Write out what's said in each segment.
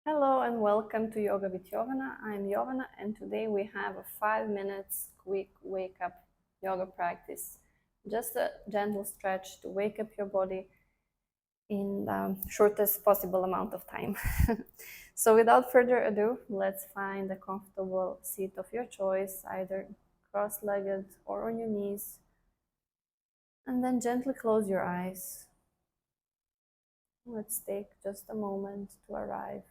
Hello and welcome to Yoga with Yovana. I'm Yovana and today we have a 5 minutes quick wake up yoga practice. Just a gentle stretch to wake up your body in the shortest possible amount of time. So without further ado, let's find a comfortable seat of your choice, either cross-legged or on your knees. And then gently close your eyes. Let's take just a moment to arrive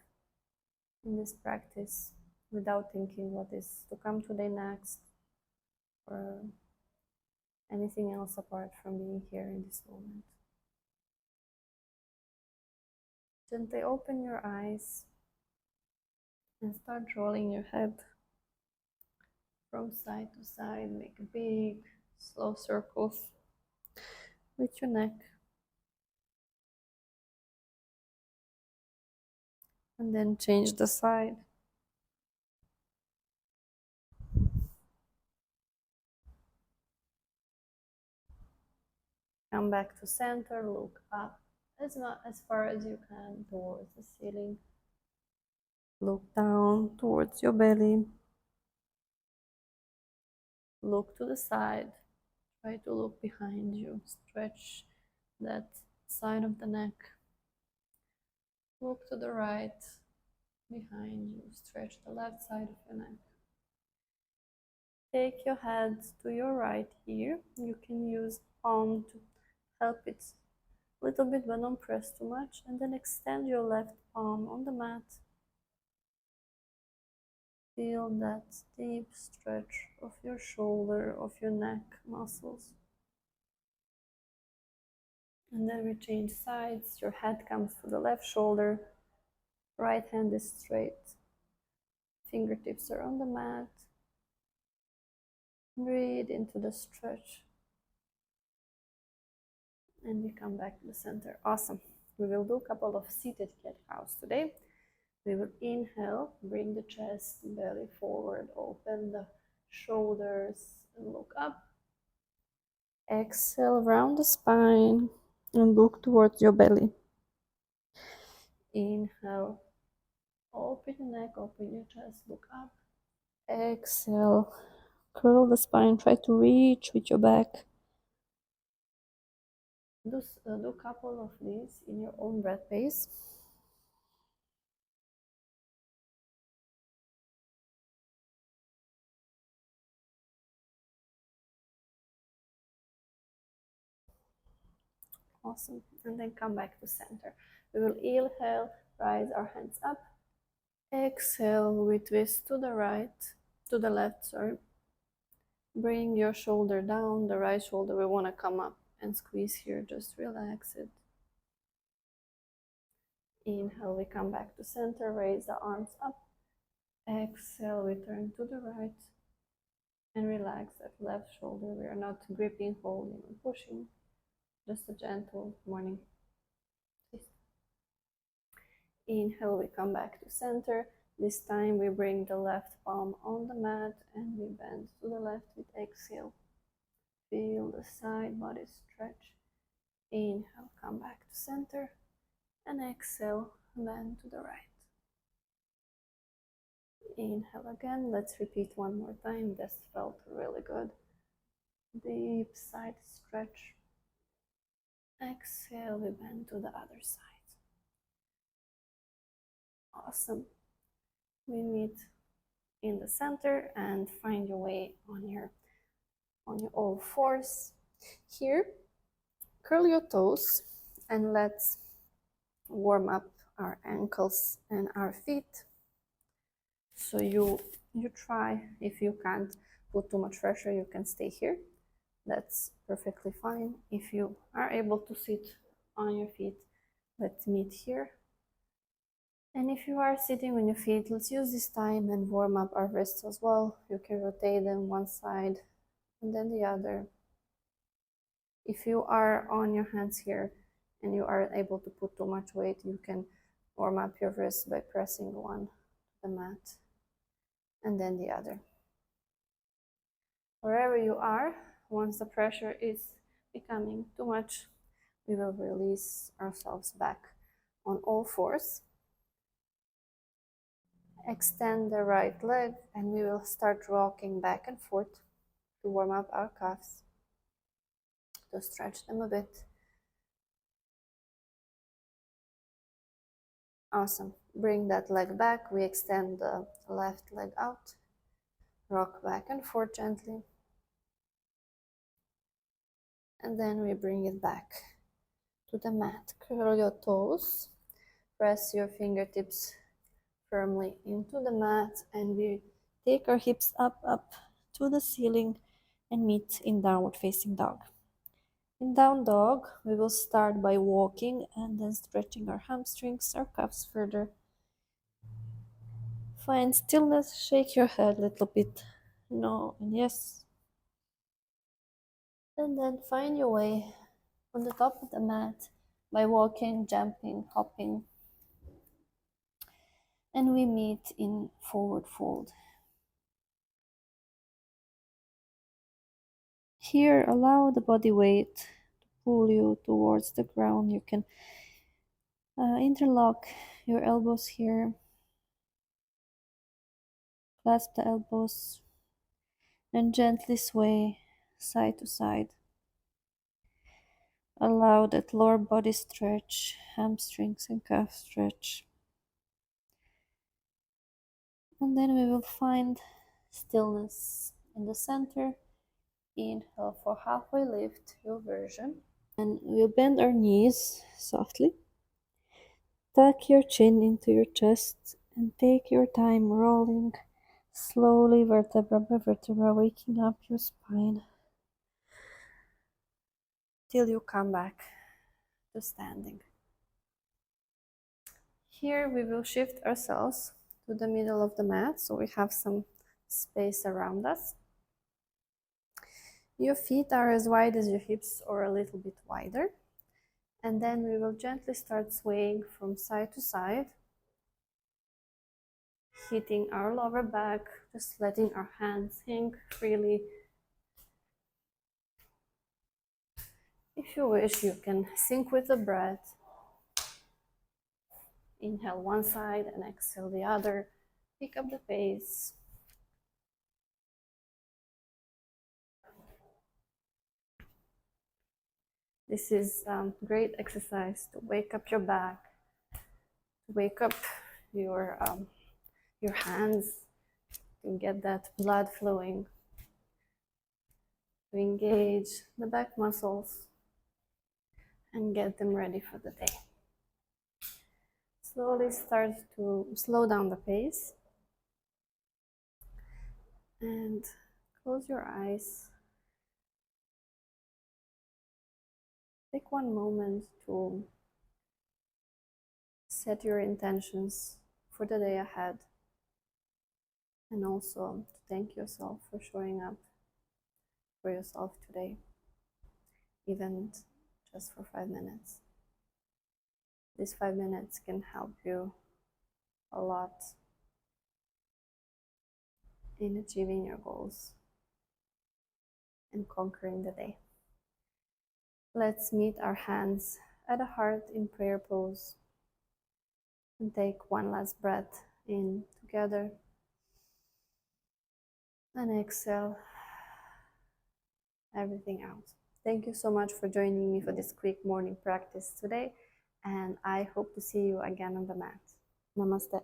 in this practice without thinking what is to come today next or anything else apart from being here in this moment. Gently open your eyes and start rolling your head from side to side. Make big, slow circles with your neck. And then change the side. Come back to center, look up as far as you can towards the ceiling. Look down towards your belly. Look to the side. Try to look behind you. Stretch that side of the neck. Look to the right behind you. Stretch the left side of your neck. Take your head to your right here. You can use palm to help it a little bit, but don't press too much. And then extend your left palm on the mat. Feel that deep stretch of your shoulder, of your neck muscles. And then we change sides. Your head comes to the left shoulder. Right hand is straight. Fingertips are on the mat. Breathe into the stretch. And we come back to the center. Awesome. We will do a couple of seated cat-cows today. We will inhale, bring the chest, belly forward, open the shoulders and look up. Exhale, round the spine and look towards your belly. Inhale, open your neck, open your chest, look up. Exhale, curl the spine, try to reach with your back. Do a couple of these in your own breath pace. Awesome. And then come back to center. We will inhale, rise our hands up. Exhale, we twist to the right, to the left, sorry. Bring your shoulder down, the right shoulder. We want to come up and squeeze here. Just relax it. Inhale, we come back to center, raise the arms up. Exhale, we turn to the right and relax that left shoulder. We are not gripping, holding, and pushing. Just a gentle morning twist. Inhale, we come back to center. This time we bring the left palm on the mat and we bend to the left with exhale. Feel the side body stretch. Inhale, come back to center. And exhale, bend to the right. Inhale again. Let's repeat one more time. This felt really good. Deep side stretch. Exhale, we bend to the other side. Awesome. We meet in the center and find your way on your all fours. Here, curl your toes and let's warm up our ankles and our feet. So you try, if you can't put too much pressure, you can stay here. That's perfectly fine. If you are able to sit on your feet, let's meet here. And if you are sitting on your feet, let's use this time and warm up our wrists as well. You can rotate them one side and then the other. If you are on your hands here and you are able to put too much weight, you can warm up your wrists by pressing one to the mat and then the other. Wherever you are, once the pressure is becoming too much, we will release ourselves back on all fours. Extend the right leg and we will start rocking back and forth to warm up our calves, to stretch them a bit. Awesome. Bring that leg back. We extend the left leg out. Rock back and forth gently. And then we bring it back to the mat. Curl your toes. Press your fingertips firmly into the mat and we take our hips up to the ceiling and meet in downward facing dog. In down dog, we will start by walking and then stretching our hamstrings, our calves further. Find stillness, shake your head a little bit. No and yes. And then find your way on the top of the mat by walking, jumping, hopping. And we meet in forward fold. Here, allow the body weight to pull you towards the ground. You can interlock your elbows here, clasp the elbows, and gently sway side to side. Allow that lower body stretch, hamstrings and calf stretch. And then we will find stillness in the center. Inhale for halfway lift, your version. And we'll bend our knees softly. Tuck your chin into your chest and take your time rolling slowly vertebra by vertebra, waking up your spine till you come back to standing. Here we will shift ourselves to the middle of the mat so we have some space around us. Your feet are as wide as your hips or a little bit wider. And then we will gently start swaying from side to side, hitting our lower back, just letting our hands hang freely. If you wish, you can sync with the breath. Inhale one side and exhale the other. Pick up the pace. This is a great exercise to wake up your back, to wake up your hands, to get that blood flowing, to engage the back muscles and get them ready for the day. Slowly start to slow down the pace and close your eyes. Take one moment to set your intentions for the day ahead and also to thank yourself for showing up for yourself today, even just for 5 minutes. These 5 minutes can help you a lot in achieving your goals and conquering the day. Let's meet our hands at a heart in prayer pose and take one last breath in together and exhale everything out. Thank you so much for joining me for this quick morning practice today, and I hope to see you again on the mat. Namaste.